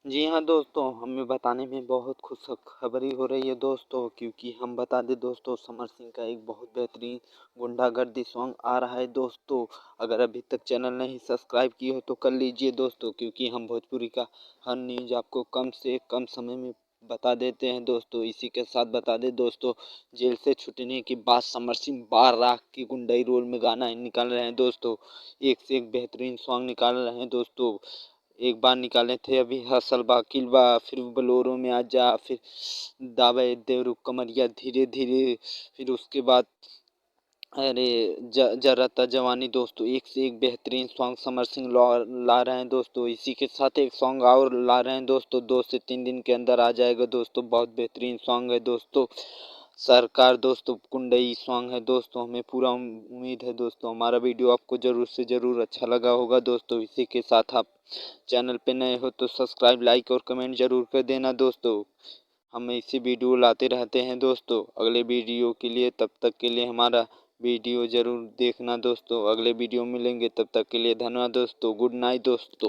जी हाँ दोस्तों, हमें बताने में बहुत खुशखबरी हो रही है दोस्तों, क्योंकि हम बता दें दोस्तों, समर सिंह का एक बहुत बेहतरीन गुंडागर्दी सॉन्ग आ रहा है दोस्तों। अगर अभी तक चैनल नहीं सब्सक्राइब किए हो तो कर लीजिए दोस्तों, क्योंकि हम भोजपुरी का हर न्यूज़ आपको कम से कम समय में बता देते हैं दोस्तों। इसी के साथ बता दें दोस्तों, जेल से छूटने के बाद समर सिंह बारात की गुंडई रोल में गाना निकाल रहे हैं दोस्तों। एक से एक बेहतरीन सॉन्ग निकाल रहे हैं दोस्तों। एक बार निकाले थे अभी हसल बा किल बा, फिर बोलेरो में आजा, फिर दावे देवरू कमरिया धीरे धीरे, फिर उसके बाद अरे जराता जवानी दोस्तों। एक से एक बेहतरीन सॉन्ग समर सिंह ला रहे हैं दोस्तों। इसी के साथ एक सॉन्ग और ला रहे हैं दोस्तों, 2 से 3 दिन के अंदर आ जाएगा दोस्तों। बहुत बेहतरीन सॉन्ग है दोस्तों। सरकार दोस्तों कुंडई सॉन्ग है दोस्तों। हमें पूरा उम्मीद है दोस्तों हमारा वीडियो आपको ज़रूर से ज़रूर अच्छा लगा होगा दोस्तों। इसी के साथ आप चैनल पे नए हो तो सब्सक्राइब, लाइक और कमेंट ज़रूर कर देना दोस्तों। हम ऐसी वीडियो लाते रहते हैं दोस्तों। अगले वीडियो के लिए, तब तक के लिए हमारा वीडियो ज़रूर देखना दोस्तों। अगले वीडियो मिलेंगे, तब तक के लिए धन्यवाद दोस्तों। गुड नाइट दोस्तों।